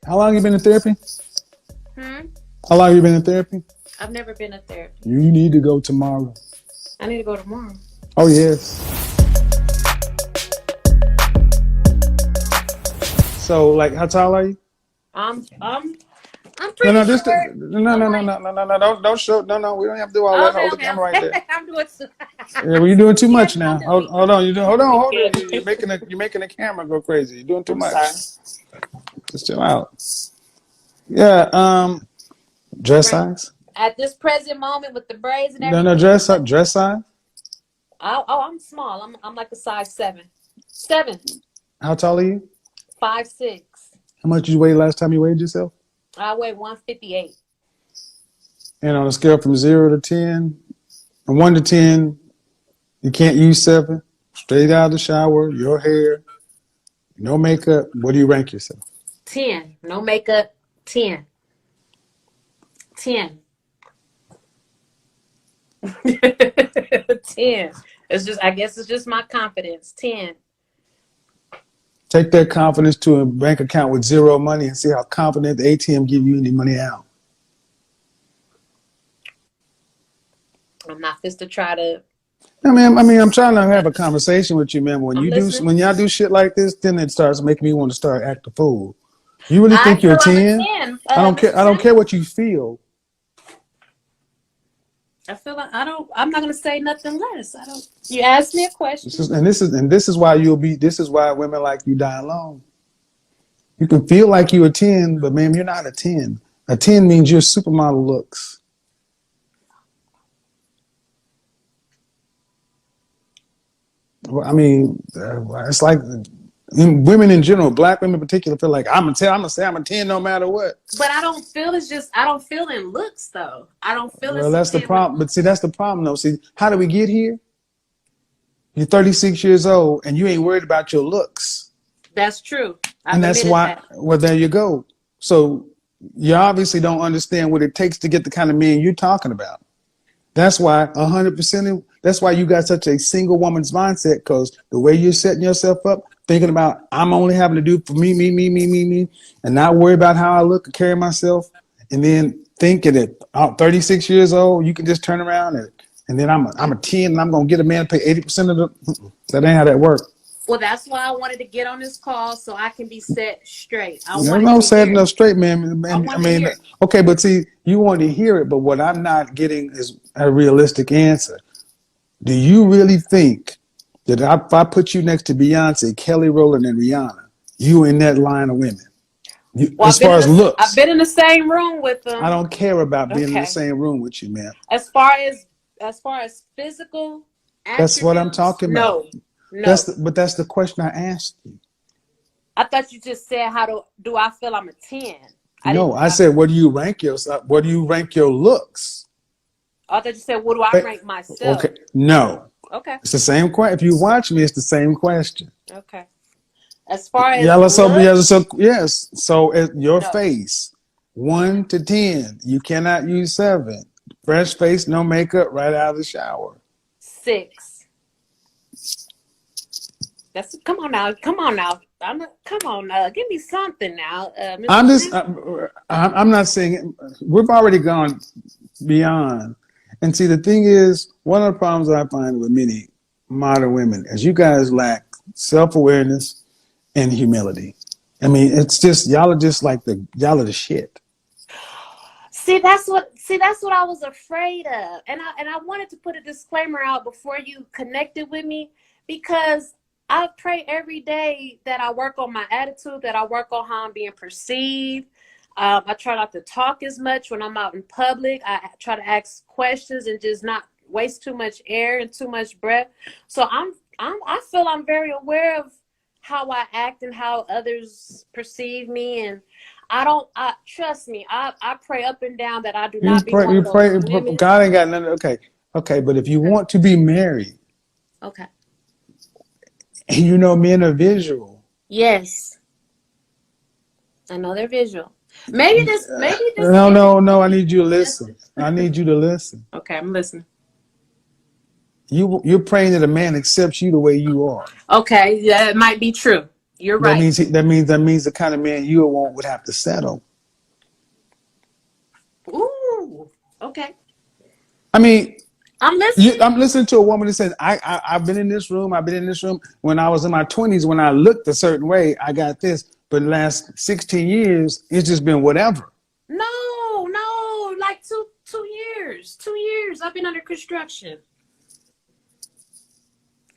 How long you been in therapy? Hmm. How long you been in therapy? I've never been to therapy. You need to go tomorrow. I need to go tomorrow. Oh yes. So like, how tall are you? I'm I'm I'm No, pretty no, just short. no, I'm no, no, like, no, no, no, no. Don't show. No, no. We don't have to do all that. okay, Hold the okay, camera right there. okay. I'm doing too. Yeah, well, you're doing too Yeah, much now. don't do me. Hold on. You do, hold on, We hold on. good. You're making the camera go crazy. You're doing too I'm much. sorry. Just chill out. Yeah. Dress Right size. at this present moment with the braids and No, no. everything. Dress up. Dress size. I'm small. I'm like a size 7, 7, How tall are you? 5, 6. How much did you weigh last time you weighed yourself? I weigh 158. And on a scale from 0 to 10, and 1 to 10, you can't use 7. Straight out of the shower, your hair, no makeup. What do you rank yourself? 10. No makeup. 10. 10. 10. It's just, I guess it's just my confidence. 10. Take that confidence to a bank account with zero money and see how confident the ATM give you any money out. I'm not just to try to. I'm trying to have a conversation with you, man. I'm listening. When y'all do shit like this, then it starts making me want to start act a fool. You really I think you're a feel I'm a 10? 10. I don't care. Mr. I don't Simmons. care what you feel. I feel like I don't. I'm not gonna say nothing less. I don't. You asked me a question. This is why this is why women like you die alone. You can feel like you're a 10, but ma'am, you're not a 10. A 10 means you're supermodel looks. Well, it's like women in general, black women in particular, feel like I'm gonna say I'm a 10 no matter what. But I don't feel it's just. I don't feel in looks though. I don't feel Well, it's a that's the 10 with. problem. But see, that's the problem though. See, how do we get here? You're 36 years old and you ain't worried about your looks. That's true. I've And that's admitted why, that. well, there you go. So you obviously don't understand what it takes to get the kind of man you're talking about. That's why 100%, that's why you got such a single woman's mindset, because the way you're setting yourself up, thinking about, I'm only having to do for me, me, me, me, me, me, and not worry about how I look or carry myself. And then thinking that I'm 36 years old, you can just turn around and then I'm a 10 and I'm going to get a man to pay 80% of the, that ain't how that works. Well, that's why I wanted to get on this call so I can be set straight. I There's wanted no to setting hear up it. straight, man. I I wanted to mean, hear it. okay, but see, you want to hear it, but what I'm not getting is a realistic answer. Do you really think that if I put you next to Beyonce, Kelly Rowland, and Rihanna, you in that line of women? Well, As far as I've looks, been in the same room with I them. don't care about being in the Okay. same room with you, man. As far as physical That's what I'm attributes, talking about. no, no. But that's the question I asked you. I thought you just said how do I feel I'm a 10? I No, didn't. I said, what do you rank yourself? What do you rank your looks? I thought you said what do I rank myself? Okay, no, Okay, it's the same question. If you watch me, it's the same question. okay. As far as Yellow, so looks, yes. So at your no. face, 1 to 10, you cannot use 7. Fresh face, no makeup, right out of the shower. 6. That's come on now. Come on now. Come on now. Give me something now, Mr. I'm just, Smith. I'm not saying we've already gone beyond. And see, the thing is, one of the problems I find with many modern women is you guys lack self-awareness and humility. I mean, it's just y'all are just like y'all are the shit. See, that's what I was afraid of. And I wanted to put a disclaimer out before you connected with me, because I pray every day that I work on my attitude, that I work on how I'm being perceived. I try not to talk as much when I'm out in public. I try to ask questions and just not waste too much air and too much breath. So I feel I'm very aware of how I act and how others perceive me. And I trust me. I pray up and down that I do not be one You of those pray, women. God ain't got nothing. Okay, but if you want to be married, Okay. and you know men are visual. Yes. I know they're visual. Maybe this No, I need you to listen. I need you to listen. Okay, I'm listening. You're praying that a man accepts you the way you are. Okay, yeah, it might be true. You're That right. means the kind of man you want would have to settle. Ooh. Okay. I mean, I'm listening. I'm listening to a woman that says, I've been in this room. I've been in this room when I was in my 20s. When I looked a certain way, I got this. But in the last 16 years, it's just been whatever. No, like two years. 2 years. I've been under construction.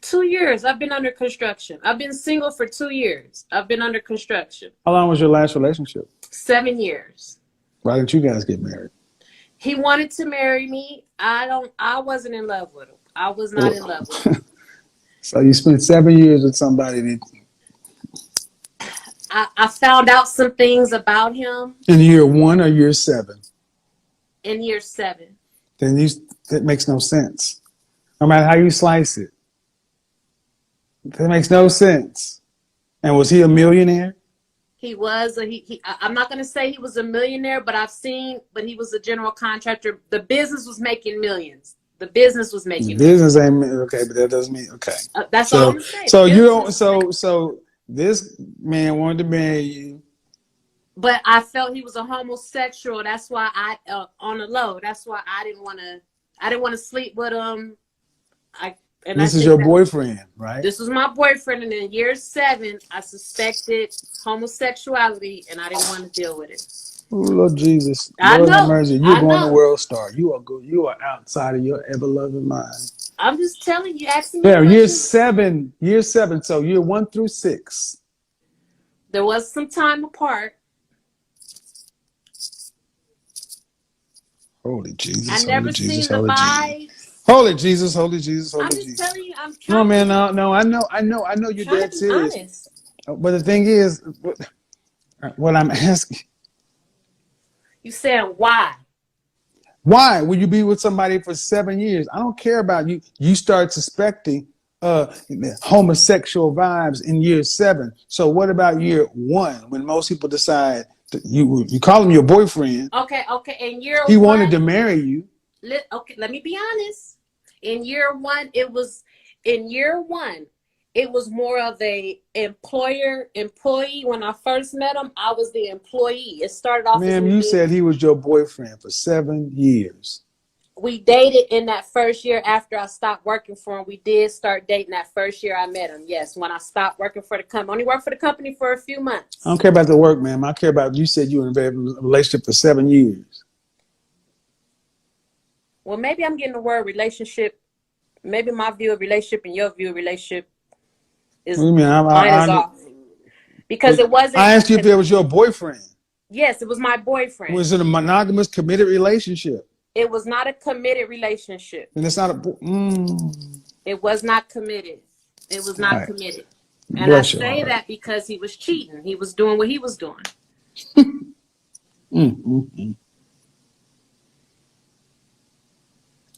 2 years. I've been under construction. I've been single for 2 years. I've been under construction. How long was your last relationship? 7 years. Why didn't you guys get married? He wanted to marry me. I wasn't in love with him. I was not in love with him. So you spent 7 years with somebody that I found out some things about him in year 1 or year 7. in year 7. Then that makes no sense. No matter how you slice it. That makes no sense. And was he a millionaire? He was I'm not going to say he was a millionaire, but but he was a general contractor. The business was making millions. The business was making Business ain't okay, but that doesn't mean okay. that's all I'm saying. So you don't. So this man wanted to marry you, but I felt he was a homosexual. That's why I on the low. That's why I didn't want to sleep with him. This is your boyfriend, right? This was my boyfriend, and in year 7, I suspected homosexuality, and I didn't want to deal with it. Oh, Lord Jesus, I Lord know. have mercy. You're going to know. World Star. You are good. You are outside of your ever loving mind. I'm just telling you. Asking me. Yeah, year 7. So year 1 through 6. There was some time apart. Holy Jesus. I never holy seen Jesus, the holy vibes. Jesus. Holy Jesus, holy Jesus, holy I'm just Jesus. telling you. I'm trying. No, man, no. I know you're trying dead to be serious. honest. But the thing is, what I'm asking, You saying why? why would you be with somebody for 7 years? I don't care about you. You start suspecting homosexual vibes in year 7. So what about year 1 when most people decide you call him your boyfriend? Okay. In year He 1, wanted to marry you. Okay, let me be honest. In year 1, it was more of a employee. When I first met him, I was the employee. It started off Ma'am, as you said he was your boyfriend for 7 years. We dated in that first year after I stopped working for him. We did start dating that first year I met him. Yes, when I stopped working for the company. Only worked for the company for a few months. I don't care about the work, ma'am. I care about you said you were in a relationship for 7 years. Well, maybe I'm getting the word relationship. Maybe my view of relationship and your view of relationship is What do you mean? mine is off. Because it wasn't. I asked you if it was your boyfriend. Yes, it was my boyfriend. Was it a monogamous, committed relationship? It was not a committed relationship. And it's not a. It was not committed. It was not Right. committed. And Bless I your say heart. that because he was cheating. He was doing what he was doing.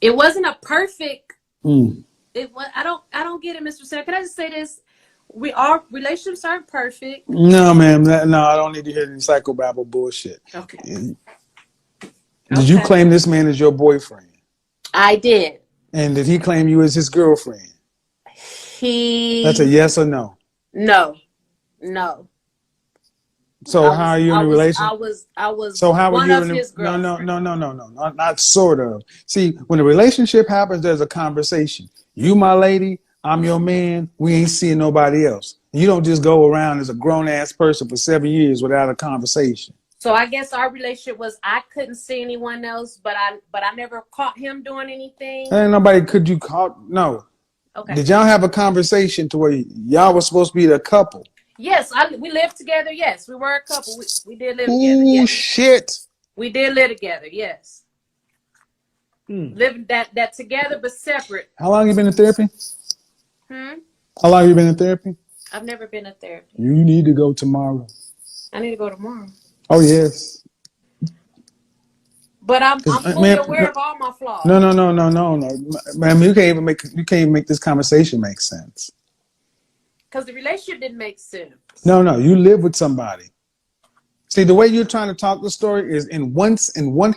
It wasn't a perfect. It was. I don't get it, Mr. Senator. Can I just say this? Our relationships aren't perfect. No, ma'am. No, I don't need to hear any psychobabble bullshit. Okay. Did you claim this man as your boyfriend? I did. And did he claim you as his girlfriend? That's a yes or no. No. So how are you in a relationship? I was. So how are one you of in a his girlfriends. No, not sort of. See, when a relationship happens, there's a conversation. You, my lady, I'm your man. We ain't seeing nobody else. You don't just go around as a grown ass person for 7 years without a conversation. So I guess our relationship was I couldn't see anyone else, but I never caught him doing anything. Ain't nobody could you call no. Okay. Did y'all have a conversation to where y'all was supposed to be the couple? Yes, we lived together. Yes, we were a couple. We did live together. Ooh, Yes. shit. We did live together. Yes. Living that together but separate. How long you been in therapy? How long you been in therapy? I've never been in therapy. You need to go tomorrow. I need to go tomorrow. Oh yes. But I'm fully aware of all my flaws. No. Man, you can't even make this conversation make sense. Because the relationship didn't make sense. No, you live with somebody. See, the way you're trying to talk the story is in one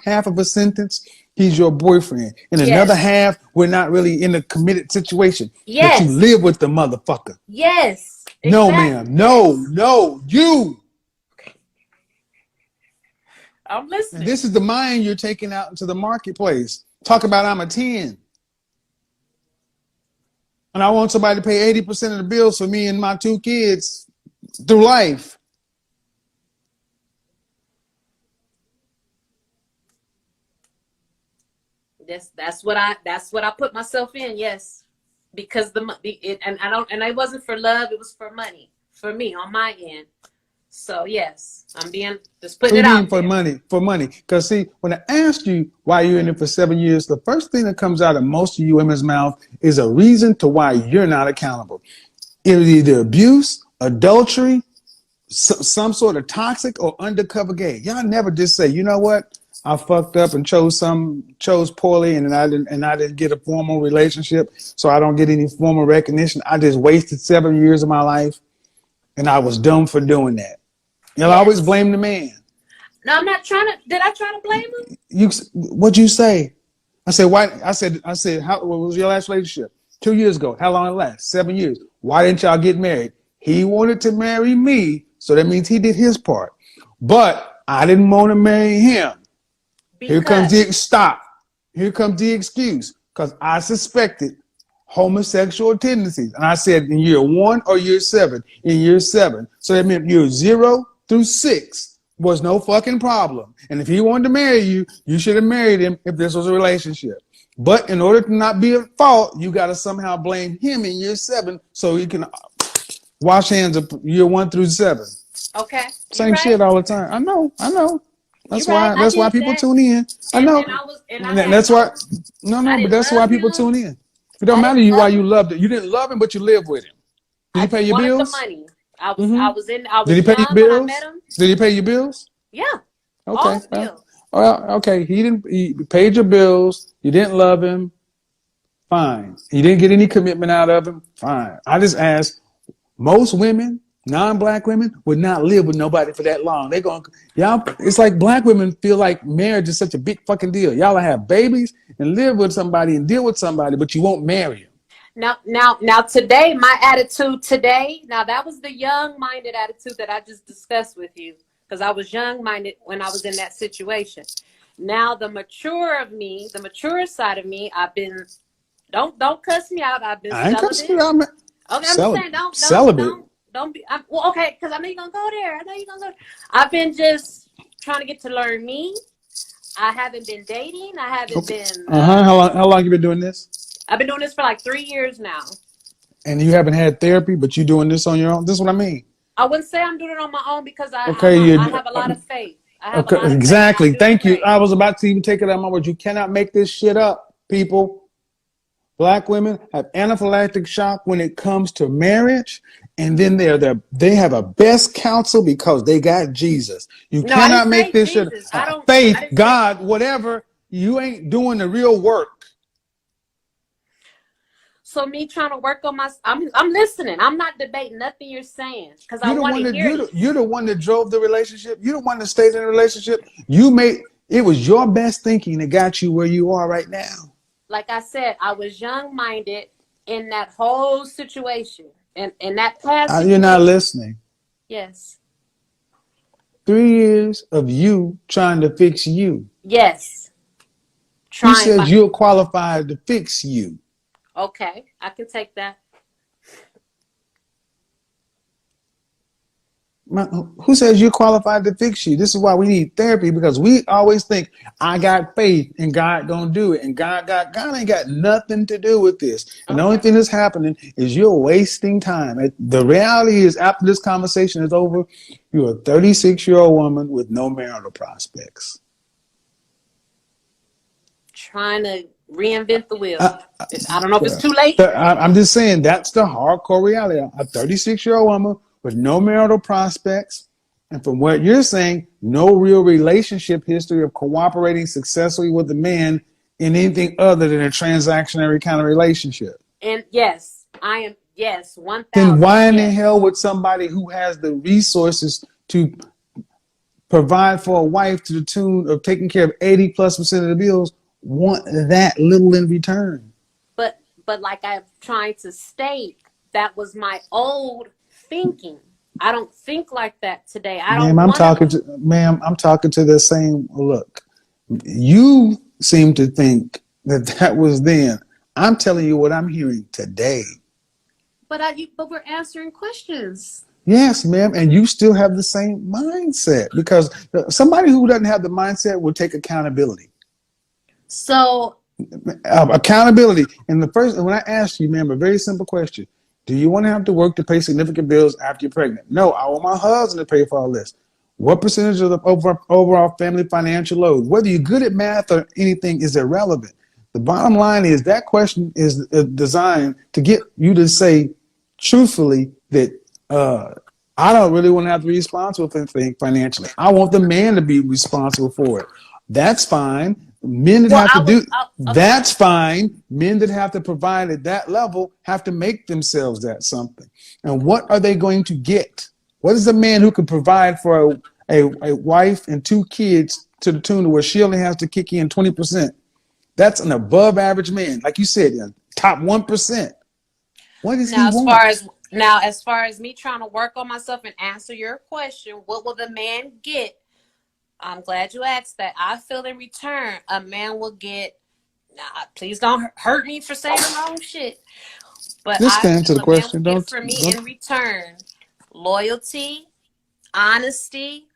half of a sentence, he's your boyfriend. In another half, we're not really in a committed situation. Yes. But you live with the motherfucker. Yes. No, Exactly. ma'am. No, you. I'm And listening. this is the mind you're taking out into the marketplace. Talk about I'm a 10. And I want somebody to pay 80% of the bills for me and my 2 kids through life. That's what I put myself in. Yes, because and it wasn't for love. It was for money for me on my end. So yes, I'm being just What putting do you it mean out for there. money? For money. Because see, when I asked you why you're in it for 7 years, the first thing that comes out of most of you women's mouth is a reason to why you're not accountable. It was either abuse, adultery, some sort of toxic or undercover gay. Y'all never just say, you know what? I fucked up and chose poorly, and I didn't get a formal relationship, so I don't get any formal recognition. I just wasted 7 years of my life, and I was dumb for doing that. You'll always Yes. blame the man. No, I'm not trying to. Did I try to blame him? What'd you say? I said, why? I said, what was your last relationship? 2 years ago. How long it last? 7 years. Why didn't y'all get married? He wanted to marry me, so that means he did his part. But I didn't want to marry him. Here comes Because stop. Here comes the excuse. Because I suspected homosexual tendencies. And I said in year 1 or year 7. In year 7. So that meant year 0 through 6 was no fucking problem. And if he wanted to marry you, you should have married him if this was a relationship. But in order to not be at fault, you got to somehow blame him in year 7 so he can wash hands of year 1 through 7. okay, you Same right. shit all the time. I know. You right. I That's why did people that. tune in. I And know. I had That's why. I But didn't that's why love people him. tune in. It don't I matter didn't why love you him. loved it. You didn't love him, but you lived with him. Did I he pay just your wanted the bills? money. I Mm-hmm. was Did he pay your young when I met bills? him. Did he pay your bills? Yeah, Okay. all the bills. Okay. He paid your bills. You didn't love him. Fine. You didn't get any commitment out of him. Fine. I just asked. Most women, non-black women, would not live with nobody for that long. They going y'all. It's like black women feel like marriage is such a big fucking deal. Y'all have babies and live with somebody and deal with somebody, but you won't marry them. Now today, my attitude today, now that was the young-minded attitude that I just discussed with you, because I was young-minded when I was in that situation. Now the mature side of me, I've been, don't cuss me out. I've been I ain't celibate. cussing you out, man. Okay, I'm just saying, Celibate. don't be. Well, okay, because I know you're gonna go there. I know you're gonna go. I've been just trying to get to learn me. I haven't been dating. I haven't been. How long you been doing this? I've been doing this for like 3 years now. And you haven't had therapy, but you doing this on your own. This is what I mean. I wouldn't say I'm doing it on my own because I have a lot of faith. I have a lot of exactly. faith. Thank you. Great. I was about to even take it out of my words. You cannot make this shit up, people. Black women have anaphylactic shock when it comes to marriage, and then they have a best counsel because they got Jesus. You No, I cannot didn't make say this Jesus. shit. I don't. Faith, I didn't God, whatever. You ain't doing the real work. So me trying to work on my, I'm listening. I'm not debating nothing you're saying because I want to hear you. You're the one that drove the relationship. You're the one that stayed in the relationship. It was your best thinking that got you where you are right now. Like I said, I was young-minded in that whole situation. And in that past situation. You're not listening. Yes. 3 years of you trying to fix you. Yes. Who said you're qualified to fix you? Okay, I can take that. Who says you're qualified to fix you? This is why we need therapy, because we always think I got faith and God gonna do it, and God ain't got nothing to do with this. And the only thing that's happening is you're wasting time. The reality is, after this conversation is over, you're a 36-year-old woman with no marital prospects. Trying to reinvent the wheel. I don't know if it's too late. I'm just saying that's the hardcore reality. A 36-year-old woman with no marital prospects, and from what you're saying, no real relationship history of cooperating successfully with a man in anything other than a transactionary kind of relationship. And yes, I am. Yes, 1,000. Then why in the hell would somebody who has the resources to provide for a wife to the tune of taking care of 80+% of the bills want that little in return? But like I'm trying to state, that was my old thinking. I don't think like that today. I don't Ma'am, want to. ma'am, I'm talking to the same look. You seem to think that that was then. I'm telling you what I'm hearing today. But we're answering questions. Yes, ma'am, and you still have the same mindset because somebody who doesn't have the mindset will take accountability. So Accountability. And when I asked you, ma'am, a very simple question: do you want to have to work to pay significant bills after you're pregnant? No, I want my husband to pay for all this. What percentage of the overall family financial load, whether you're good at math or anything, is irrelevant. The bottom line is that question is designed to get you to say truthfully that I don't really want to have to be responsible for anything financially. I want the man to be responsible for it. That's fine. Men that well, have to do okay. that's fine. Men that have to provide at that level have to make themselves that something. And what are they going to get? What is a man who can provide for a wife and 2 kids to the tune of where she only has to kick in 20%? That's an above average man. Like you said, top 1%. What does he want? As far as me trying to work on myself and answer your question, what will the man get? I'm glad you asked that. I feel in return, a man will get, please don't hurt me for saying the wrong shit. But Just I answer feel the a man will question. get from me in return loyalty, honesty,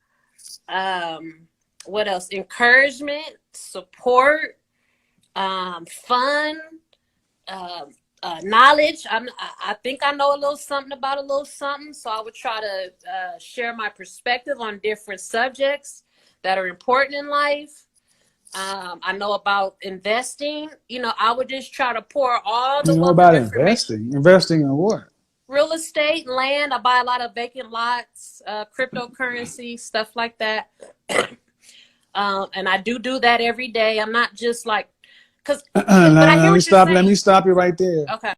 what else? Encouragement, support, fun, knowledge. I think I know a little something about a little something, so I would try to share my perspective on different subjects that are important in life. I know about investing. I would just try to pour all the You know wealth about of information. investing in what? Real estate, land. I buy a lot of vacant lots, cryptocurrency, stuff like that. And I do that every day. I'm not just like, but I hear what you're saying. Let me stop you right there. Okay.